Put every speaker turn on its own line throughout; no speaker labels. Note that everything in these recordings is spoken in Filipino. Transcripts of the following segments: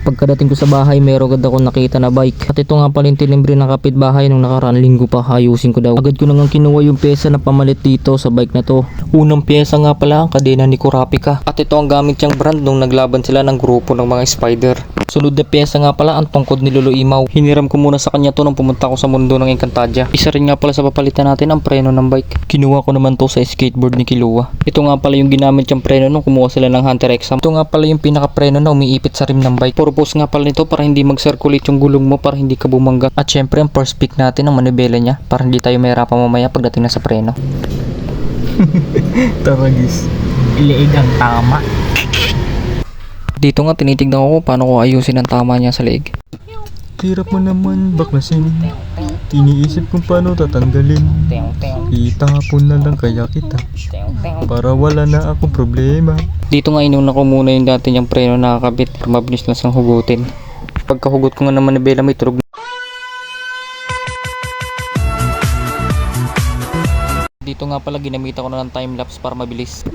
Pagkadating ko sa bahay, meron agad ako nakita na bike. At ito nga pala yung tinimbre ng kapitbahay nung nakaraan linggo pa. Ayusin ko daw. Agad ko nang kinuha yung pyesa na pamalit dito sa bike na to. Unang pyesa nga pala ang kadena ni Kurapika. At ito ang gamit niyang brand nung naglaban sila ng grupo ng mga spider. Sunod na pyesa nga pala ang tungkod ni Lolo Imaw. Hiniram ko muna sa kanya to nung pumunta ko sa mundo ng Encantadia. Isa rin nga pala sa papalitan natin ang preno ng bike. Kinuha ko naman to sa skateboard ni Kilua. Ito nga pala yung ginamit yung preno nung kumuha sila ng Hunter Exam. Ito nga pala yung pinaka-preno na umiipit sa rim ng bike. Purpose nga pala nito para hindi mag-circulate yung gulong mo, para hindi ka bumangga. At syempre ang first pick natin ang manibela niya para hindi tayo mahirapan mamaya pagdating na sa preno.
Taragis. Liig ang tama.
Dito nga tinitignan ko kung paano ko ayusin ang tama niya sa leeg.
Hirap mo naman baklasin. Iniisip kung paano tatanggalin. Itapon na lang kaya kita para wala na akong problema.
Dito nga inuna ko muna yung dati niyang preno nakakabit para mabilis lang siyang hugutin. Pagkahugot ko nga naman na bela may turog. Dito nga pala ginamit ako na ng time-lapse para mabilis.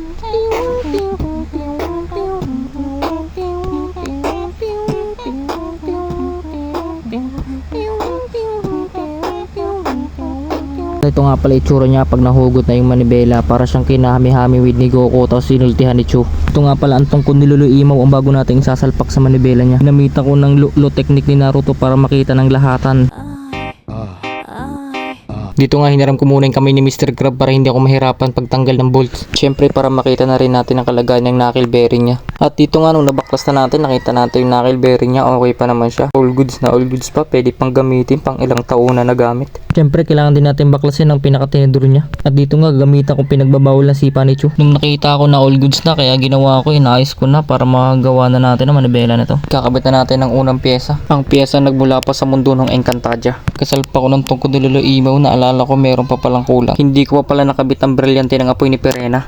Ito nga pala itsura niya pag nahugot na yung manibela, para siyang kinahami-hami with ni Goku tapos sinultihan ni Chu. Ito nga pala ang tungkod ni Lolo Imaw ang bago nating sasalpak sa manibela niya. Ginamitan ko ng lo technique ni Naruto para makita ng lahatan. Dito nga hiniram ko muna yung kamay ni Mr. Crab para hindi ako mahirapan pagtanggal ng bolts. Syempre para makita na rin natin ang kalagayan ng knuckle bearing niya. At dito nga nung nabaklas na natin, nakita natin yung knuckle bearing niya, okay pa naman siya. All goods na all goods pa, pwede pang gamitin pang ilang taon na nagamit. Syempre kailangan din natin baklasin ang pinaka-tinidor niya. At dito nga gamitan ko pinagbabawal ng sipa ni Chu. Nung nakita ko na all goods na, kaya ginawa ko, inayos ko na para magawa na natin ang manibela na to. Kakabit na natin ang unang pyesa. Ang pyesa nagmula pa sa mundo ng Encantadia. Kasal pa ko ng tungkod ni Lolo Imaw na alala ko meron pa palang kulang. Hindi ko pa pala nakabit ang brilyante ng apoy ni Perena.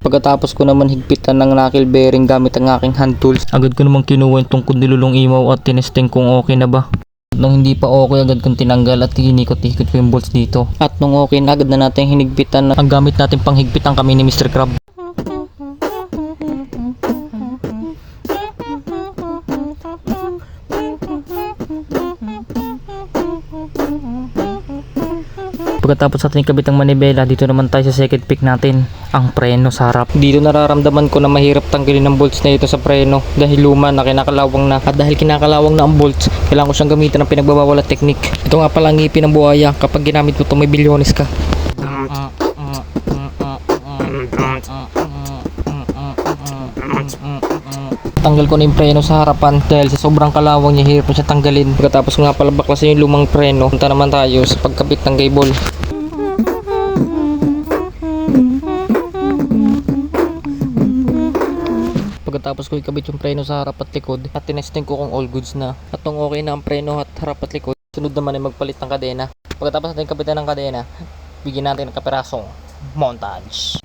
Pagkatapos ko naman higpitan ng knuckle bearing gamit ang aking hand tools, agad ko naman kinuha yung tungkod ni Lulong Imaw at tinesting kung okay na ba. Nung hindi pa okay, agad kong tinanggal at hinikot-hikot ko yung bolts dito. At nung okay na, agad na natin hinigpitan ang gamit natin pang higpitan kami ni Mr. Crab. Pagkatapos natin ikabit ang manibela, dito naman tayo sa second pick natin, ang preno sa harap. Dito nararamdaman ko na mahirap tanggalin ang bolts na ito sa preno dahil luma na, kinakalawang na. At dahil kinakalawang na ang bolts, kailangan ko siyang gamitan ng pinagbabawal na technique. Ito nga pala ang ngipin ng buhaya, kapag ginamit mo ito may bilyones ka. Tanggal ko na yung preno sa harapan dahil sa sobrang kalawang niya, hirap na siya tanggalin. Pagkatapos nga pala baklasin yung lumang preno, punta naman tayo sa pagkabit ng cable. Pagkatapos ko ikabit yung preno sa harap at likod at tinesting ko kung all goods na. At nung okay na ang preno at harap at likod, sunod naman ay magpalit ng kadena. Pagkatapos natin kapitan ng kadena, bigyan natin ng kapirasong montage.